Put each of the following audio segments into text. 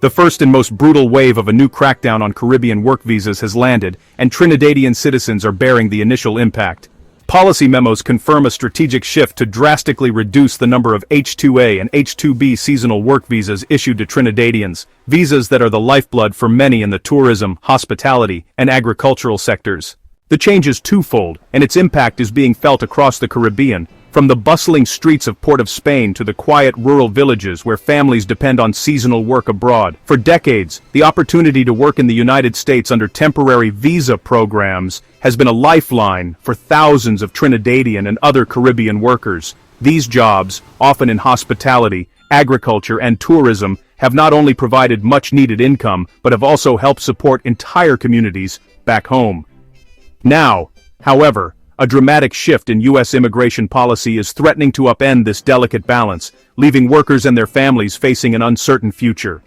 The first and most brutal wave of a new crackdown on Caribbean work visas has landed, and Trinidadian citizens are bearing the initial impact. Policy memos confirm a strategic shift to drastically reduce the number of H-2A and H-2B seasonal work visas issued to Trinidadians, visas that are the lifeblood for many in the tourism, hospitality, and agricultural sectors. The change is twofold, and its impact is being felt across the Caribbean, from the bustling streets of Port of Spain to the quiet rural villages where families depend on seasonal work abroad. For decades, the opportunity to work in the United States under temporary visa programs has been a lifeline for thousands of Trinidadian and other Caribbean workers. These jobs, often in hospitality, agriculture, and tourism, have not only provided much-needed income, but have also helped support entire communities back home. Now, however, a dramatic shift in U.S. immigration policy is threatening to upend this delicate balance, leaving workers and their families facing an uncertain future.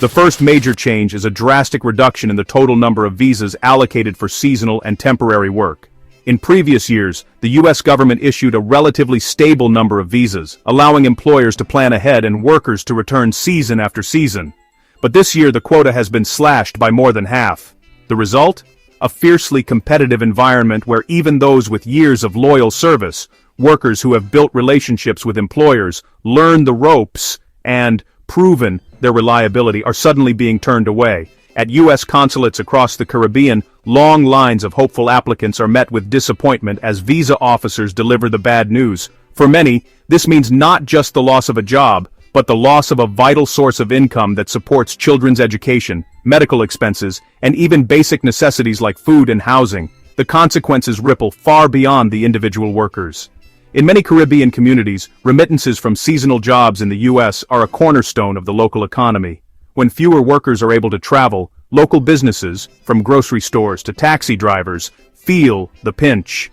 The first major change is a drastic reduction in the total number of visas allocated for seasonal and temporary work. In previous years, the U.S. government issued a relatively stable number of visas, allowing employers to plan ahead and workers to return season after season. But this year the quota has been slashed by more than half. The result? A fiercely competitive environment where even those with years of loyal service, workers who have built relationships with employers, learned the ropes, and proven their reliability are suddenly being turned away. At U.S. consulates across the Caribbean, long lines of hopeful applicants are met with disappointment as visa officers deliver the bad news. For many, this means not just the loss of a job, but the loss of a vital source of income that supports children's education, medical expenses, and even basic necessities like food and housing. The consequences ripple far beyond the individual workers. In many Caribbean communities, remittances from seasonal jobs in the U.S. are a cornerstone of the local economy. When fewer workers are able to travel, local businesses, from grocery stores to taxi drivers, feel the pinch.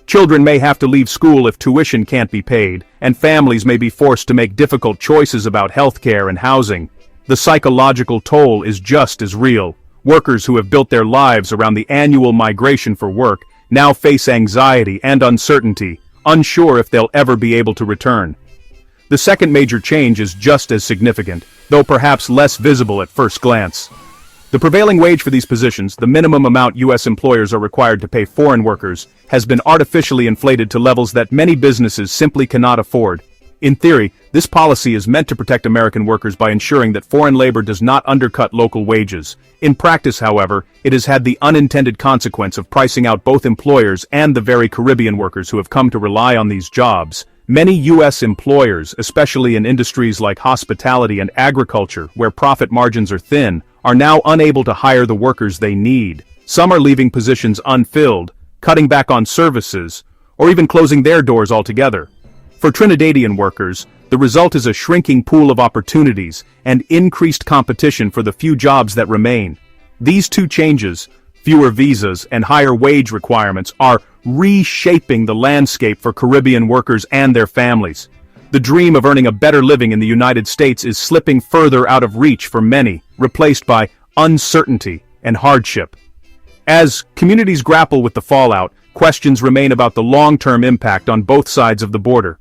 Children may have to leave school if tuition can't be paid, and families may be forced to make difficult choices about healthcare and housing. The psychological toll is just as real. Workers who have built their lives around the annual migration for work now face anxiety and uncertainty, unsure if they'll ever be able to return. The second major change is just as significant, though perhaps less visible at first glance. The prevailing wage for these positions, the minimum amount U.S. employers are required to pay foreign workers, has been artificially inflated to levels that many businesses simply cannot afford. In theory, this policy is meant to protect American workers by ensuring that foreign labor does not undercut local wages. In practice, however, it has had the unintended consequence of pricing out both employers and the very Caribbean workers who have come to rely on these jobs. Many U.S. employers, especially in industries like hospitality and agriculture, where profit margins are thin, are now unable to hire the workers they need. Some are leaving positions unfilled, cutting back on services, or even closing their doors altogether. For Trinidadian workers, the result is a shrinking pool of opportunities and increased competition for the few jobs that remain. These two changes, fewer visas and higher wage requirements, are reshaping the landscape for Caribbean workers and their families. The dream of earning a better living in the United States is slipping further out of reach for many, replaced by uncertainty and hardship. As communities grapple with the fallout, questions remain about the long-term impact on both sides of the border.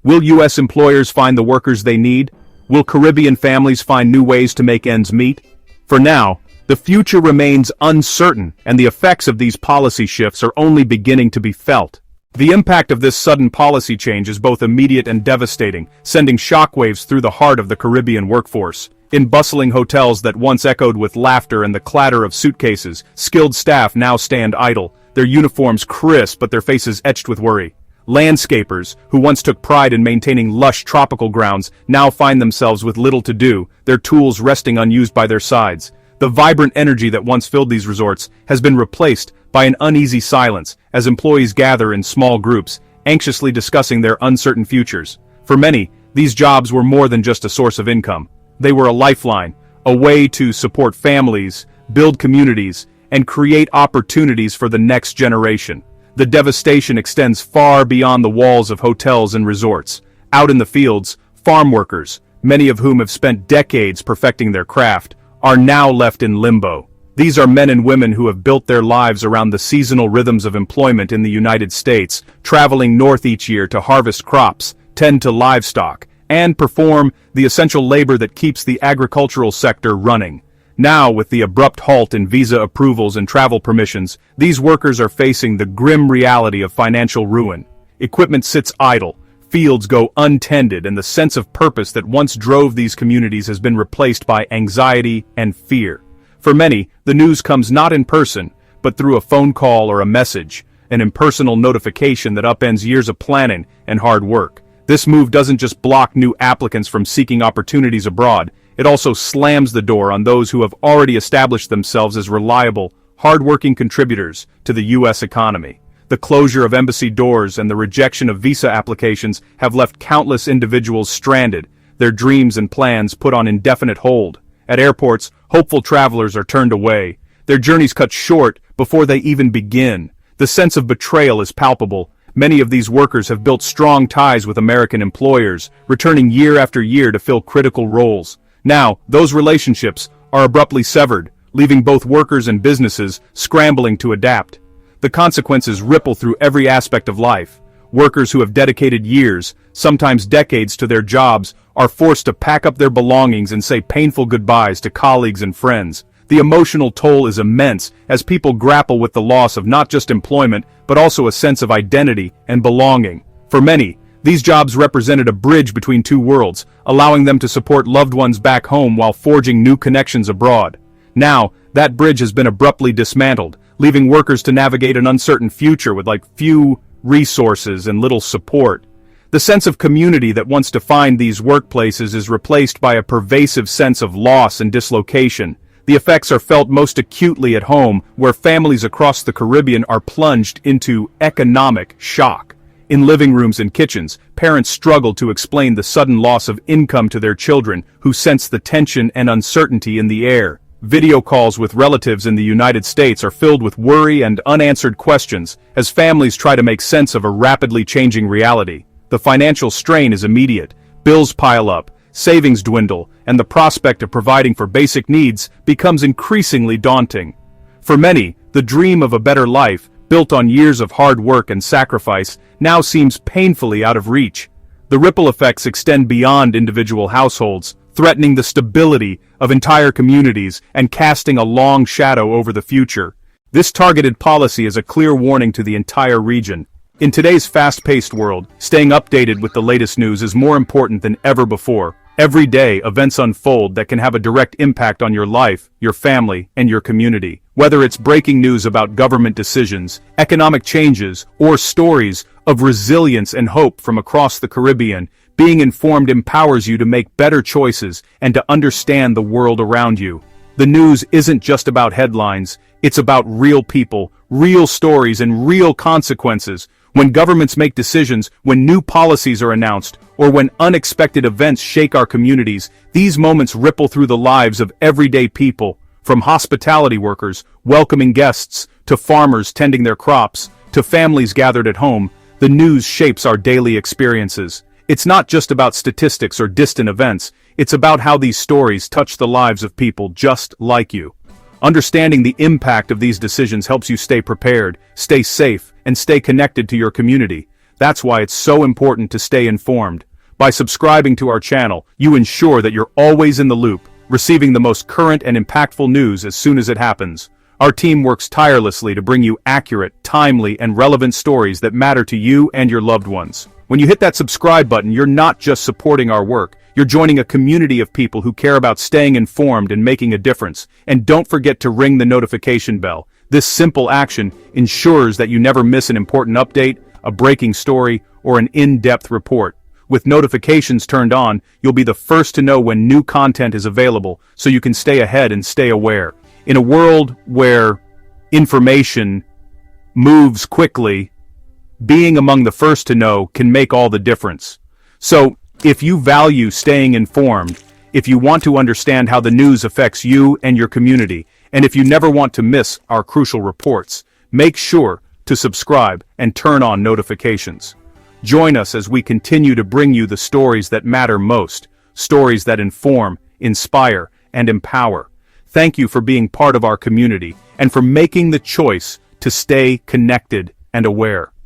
Will U.S. employers find the workers they need? Will Caribbean families find new ways to make ends meet? For now, the future remains uncertain, and the effects of these policy shifts are only beginning to be felt. The impact of this sudden policy change is both immediate and devastating, sending shockwaves through the heart of the Caribbean workforce. In bustling hotels that once echoed with laughter and the clatter of suitcases, skilled staff now stand idle, their uniforms crisp but their faces etched with worry. Landscapers, who once took pride in maintaining lush tropical grounds, now find themselves with little to do, their tools resting unused by their sides. The vibrant energy that once filled these resorts has been replaced by an uneasy silence as employees gather in small groups, anxiously discussing their uncertain futures. For many, these jobs were more than just a source of income. They were a lifeline, a way to support families, build communities, and create opportunities for the next generation. The devastation extends far beyond the walls of hotels and resorts. Out in the fields, farm workers, many of whom have spent decades perfecting their craft, are now left in limbo. These are men and women who have built their lives around the seasonal rhythms of employment in the United States, traveling north each year to harvest crops, tend to livestock, and perform the essential labor that keeps the agricultural sector running. Now, with the abrupt halt in visa approvals and travel permissions, these workers are facing the grim reality of financial ruin. Equipment sits idle, fields go untended, and the sense of purpose that once drove these communities has been replaced by anxiety and fear. For many, the news comes not in person, but through a phone call or a message, an impersonal notification that upends years of planning and hard work. This move doesn't just block new applicants from seeking opportunities abroad, it also slams the door on those who have already established themselves as reliable, hard-working contributors to the U.S. economy. The closure of embassy doors and the rejection of visa applications have left countless individuals stranded, their dreams and plans put on indefinite hold. At airports, hopeful travelers are turned away, their journeys cut short before they even begin. The sense of betrayal is palpable. Many of these workers have built strong ties with American employers, returning year after year to fill critical roles. Now, those relationships are abruptly severed, leaving both workers and businesses scrambling to adapt. The consequences ripple through every aspect of life. Workers who have dedicated years, sometimes decades, to their jobs are forced to pack up their belongings and say painful goodbyes to colleagues and friends. The emotional toll is immense as people grapple with the loss of not just employment, but also a sense of identity and belonging. For many, these jobs represented a bridge between two worlds, allowing them to support loved ones back home while forging new connections abroad. Now, that bridge has been abruptly dismantled, leaving workers to navigate an uncertain future with few resources and little support. The sense of community that once defined these workplaces is replaced by a pervasive sense of loss and dislocation. The effects are felt most acutely at home, where families across the Caribbean are plunged into economic shock. In living rooms and kitchens, parents struggle to explain the sudden loss of income to their children, who sense the tension and uncertainty in the air. Video calls with relatives in the United States are filled with worry and unanswered questions as families try to make sense of a rapidly changing reality. The financial strain is immediate. Bills pile up, savings dwindle, and the prospect of providing for basic needs becomes increasingly daunting. For many, the dream of a better life, built on years of hard work and sacrifice, now seems painfully out of reach. The ripple effects extend beyond individual households, threatening the stability of entire communities and casting a long shadow over the future. This targeted policy is a clear warning to the entire region. In today's fast-paced world, staying updated with the latest news is more important than ever before. Every day, events unfold that can have a direct impact on your life, your family, and your community. Whether it's breaking news about government decisions, economic changes, or stories of resilience and hope from across the Caribbean, being informed empowers you to make better choices and to understand the world around you. The news isn't just about headlines, it's about real people, real stories, and real consequences. When governments make decisions, when new policies are announced, or when unexpected events shake our communities, these moments ripple through the lives of everyday people, from hospitality workers welcoming guests, to farmers tending their crops, to families gathered at home. The news shapes our daily experiences. It's not just about statistics or distant events, it's about how these stories touch the lives of people just like you. Understanding the impact of these decisions helps you stay prepared, stay safe, and stay connected to your community. That's why it's so important to stay informed. By subscribing to our channel, you ensure that you're always in the loop, receiving the most current and impactful news as soon as it happens. Our team works tirelessly to bring you accurate, timely, and relevant stories that matter to you and your loved ones. When you hit that subscribe button, you're not just supporting our work, you're joining a community of people who care about staying informed and making a difference. And don't forget to ring the notification bell. This simple action ensures that you never miss an important update, a breaking story, or an in-depth report. With notifications turned on, you'll be the first to know when new content is available, so you can stay ahead and stay aware. In a world where information moves quickly, being among the first to know can make all the difference. So, if you value staying informed, if you want to understand how the news affects you and your community, and if you never want to miss our crucial reports, make sure to subscribe and turn on notifications. Join us as we continue to bring you the stories that matter most, stories that inform, inspire, and empower. Thank you for being part of our community and for making the choice to stay connected and aware.